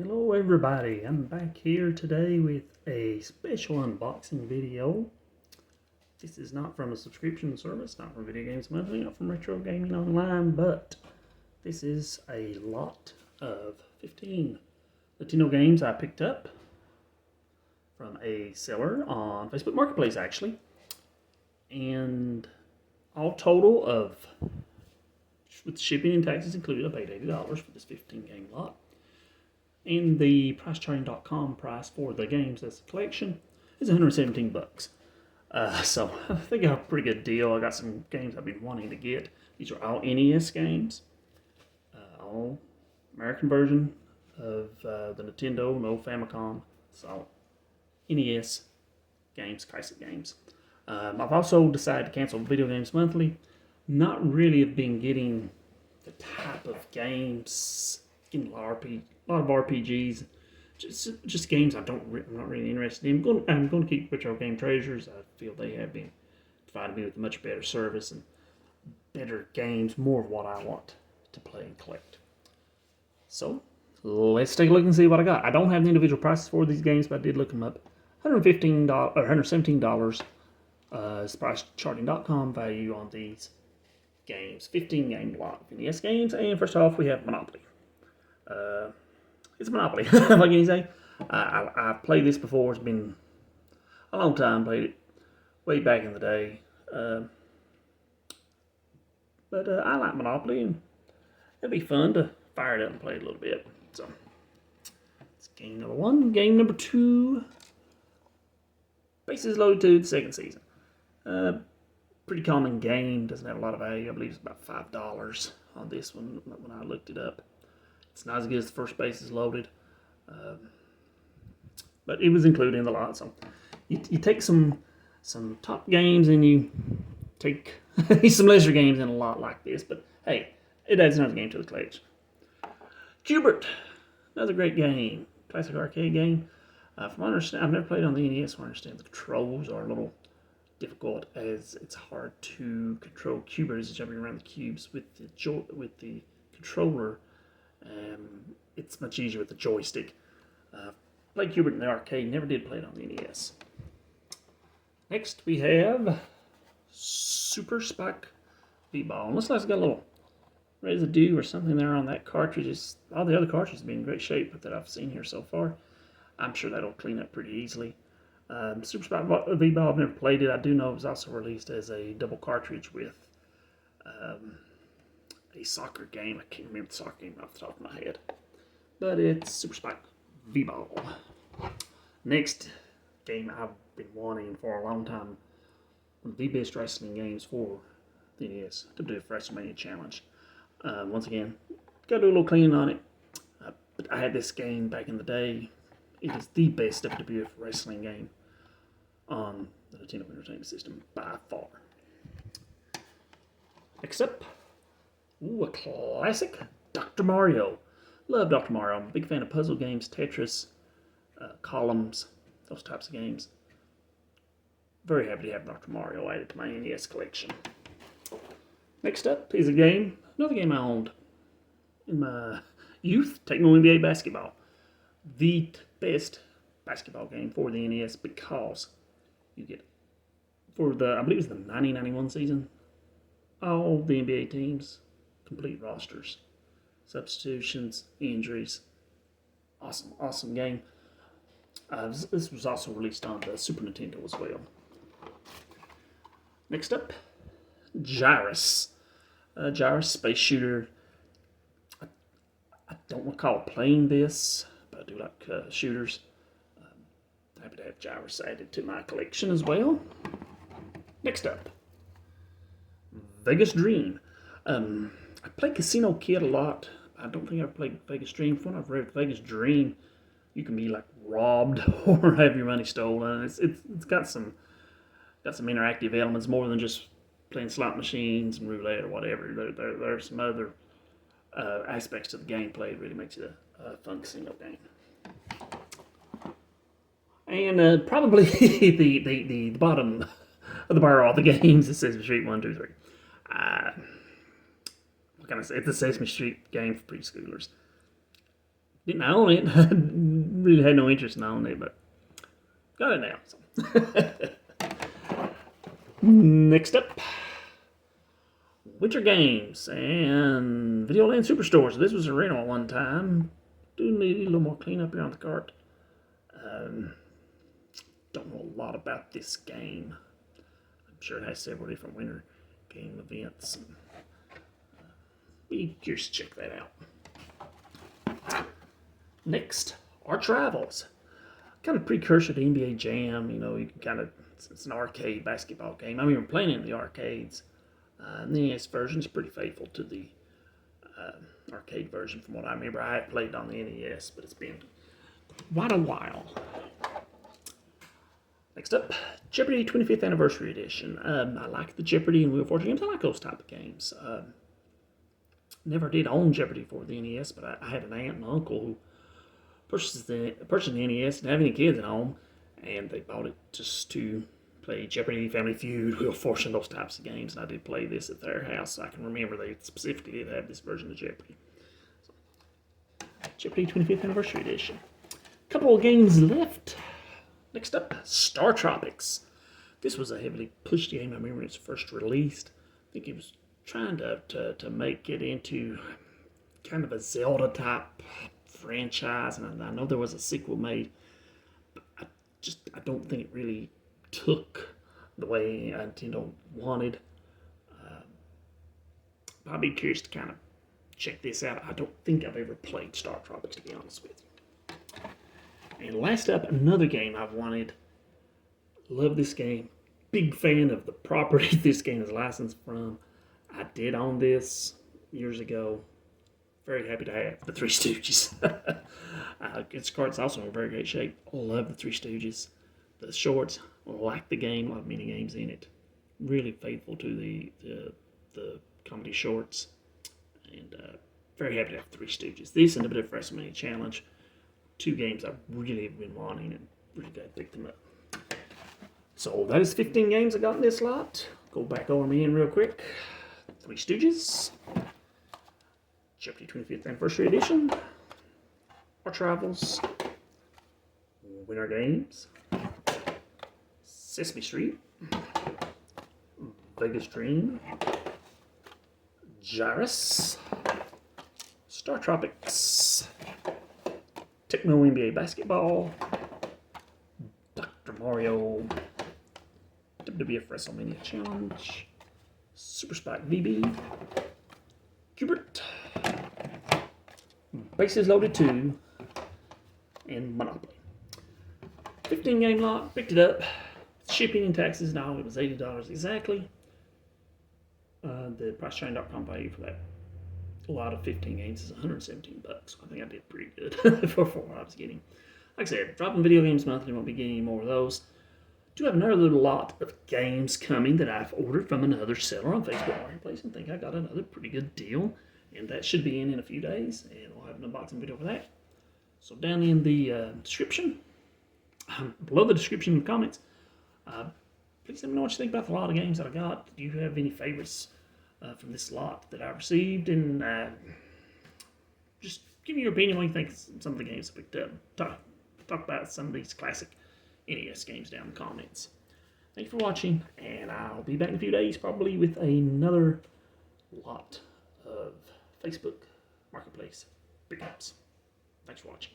Hello everybody, I'm back here today with a special unboxing video. This is not from a subscription service, not from Video Games Monthly, not from Retro Gaming Online, but this is a lot of 15 Nintendo games I picked up from a seller on Facebook Marketplace actually. And all total of, with shipping and taxes included, I paid $80 for this 15 game lot. And the pricecharting.com price for the games as a collection is $117. So I think I got a pretty good deal. I got some games I've been wanting to get. These are all NES games, all American version of the Nintendo, no Famicom. So NES games, classic games. I've also decided to cancel Video Games Monthly. Not really have been getting the type of games, getting a lot of RPGs, just games I'm not really interested in. I'm going to keep Retro Game Treasures. I feel they have been providing me with a much better service and better games, more of what I want to play and collect. So let's take a look and see what I got. I don't have the individual prices for these games, but I did look them up. $115 or $117 is pricecharting.com value on these games. 15 game lot of NES games, and first off we have Monopoly. It's a Monopoly, what can you say? I've played this before. It's been a long time. Played it way back in the day. But I like Monopoly, and it'd be fun to fire it up and play it a little bit. So, it's game number one. Game number two, Bases Loaded 2, the second season. Pretty common game. Doesn't have a lot of value. I believe it's about $5 on this one when I looked it up. It's not as good as the first Bases Loaded, but it was included in the lot. So you take some top games and you take some lesser games in a lot like this. But hey, it adds another game to the collection. Q*bert, another great game, classic arcade game. From what I understand, I've never played on the NES. So I understand the controls are a little difficult, as it's hard to control Q*bert as jumping around the cubes with the controller. It's much easier with the joystick. Played Q*bert in the arcade, never did play it on the NES. Next we have Super Spike V-Ball. Looks like it's got a little residue or something there on that cartridge. All the other cartridges have been in great shape that I've seen here so far. I'm sure that'll clean up pretty easily. Super Spike V-Ball, I've never played it. I do know it was also released as a double cartridge with a soccer game. I can't remember the soccer game off the top of my head, but it's Super Spike V-Ball. Next game I've been wanting for a long time, one of the best wrestling games for the NES, WWF WrestleMania Challenge. Once again, gotta do a little cleaning on it, but I had this game back in the day. It is the best WWF wrestling game on the Nintendo Entertainment System by far. Next up, a classic, Dr. Mario. Love Dr. Mario. I'm a big fan of puzzle games, Tetris, columns, those types of games. Very happy to have Dr. Mario added to my NES collection. Next up is a game, another game I owned in my youth, Tecmo NBA Basketball. The best basketball game for the NES, because you get, for the, I believe it was the 1991 season, all the NBA teams, complete rosters, substitutions, injuries. Awesome game. This was also released on the Super Nintendo as well. Next up, Gyrus. Gyrus Space Shooter. I don't recall playing this, but I do like shooters. Happy to have Gyrus added to my collection as well. Next up, Vegas Dream. I played Casino Kid a lot. I don't think I ever played Vegas Dream. From what I've read, Vegas Dream, you can be like robbed or have your money stolen. It's got some interactive elements, more than just playing slot machines and roulette or whatever. There are some other aspects to the gameplay that really makes it a fun casino game. And probably the bottom of the barrel of the games is Sesame Street 1, 2, 3. What can I say? It's a Sesame Street game for preschoolers. Didn't own it. Really had no interest in owning it, but got it now. So. Next up, Winter Games and Videoland Superstore. So this was a rental at one time. Do need a little more cleanup here on the cart. Don't know a lot about this game. I'm sure it has several different winter game events. Be curious to check that out. Next, Arch Rivals. Kind of precursor to NBA Jam. You know, you can kind of, it's an arcade basketball game. I remember playing it in the arcades. The NES version is pretty faithful to the arcade version from what I remember. I had played on the NES, but it's been quite a while. Next up, Jeopardy 25th Anniversary Edition. I like the Jeopardy and Wheel of Fortune games. I like those type of games. Never did own Jeopardy for the NES, but I had an aunt and uncle who purchased the NES, didn't have any kids at home, and they bought it just to play Jeopardy, Family Feud, Wheel of Fortune, those types of games. And I did play this at their house. So I can remember they specifically did have this version of Jeopardy. So, Jeopardy 25th Anniversary Edition. Couple of games left. Next up, Star Tropics. This was a heavily pushed game. I remember when it was first released. I think it was trying to make it into kind of a Zelda type franchise, and I know there was a sequel made, but I don't think it really took the way Nintendo wanted. I'd be curious to kind of check this out. I don't think I've ever played Star Tropics, to be honest with you. And last up, another game I've wanted. Love this game. Big fan of the property this game is licensed from. I did own this years ago. Very happy to have the Three Stooges. Its cart's also in very great shape. Love the Three Stooges. The shorts, like the game, a lot of mini games in it. Really faithful to the comedy shorts. And very happy to have Three Stooges. This and a bit of WrestleMania Challenge. Two games I really have been wanting and really glad I picked them up. So that is 15 games I got in this lot. Go back over me in real quick. Three Stooges. Jeopardy 25th Anniversary Edition. Arch Rivals. Winter Games. Sesame Street. Vegas Dream. Gyrus. Star Tropics. Tecmo NBA Basketball. Dr. Mario. WWF WrestleMania Challenge. Super Spike VB. Cubert. Bases Loaded 2. And Monopoly. 15 game lot. Picked it up. Shipping and taxes. Now it was $80 exactly. The pricechain.com value for that lot of 15 games is $117. I think I did pretty good for what I was getting. Like I said, dropping video games monthly. Won't be getting any more of those. Do have another little lot of games coming that I've ordered from another seller on Facebook Marketplace, and think I got another pretty good deal, and that should be in a few days, and we'll have an unboxing video for that. So down in the description, below the description in the comments, please let me know what you think about the lot of games that I got. Do you have any favorites from this lot that I received? And just give me your opinion what you think of some of the games I picked up. Talk about some of these classic NES games down in the comments. Thank you for watching, and I'll be back in a few days probably with another lot of Facebook Marketplace pickups. Thanks for watching.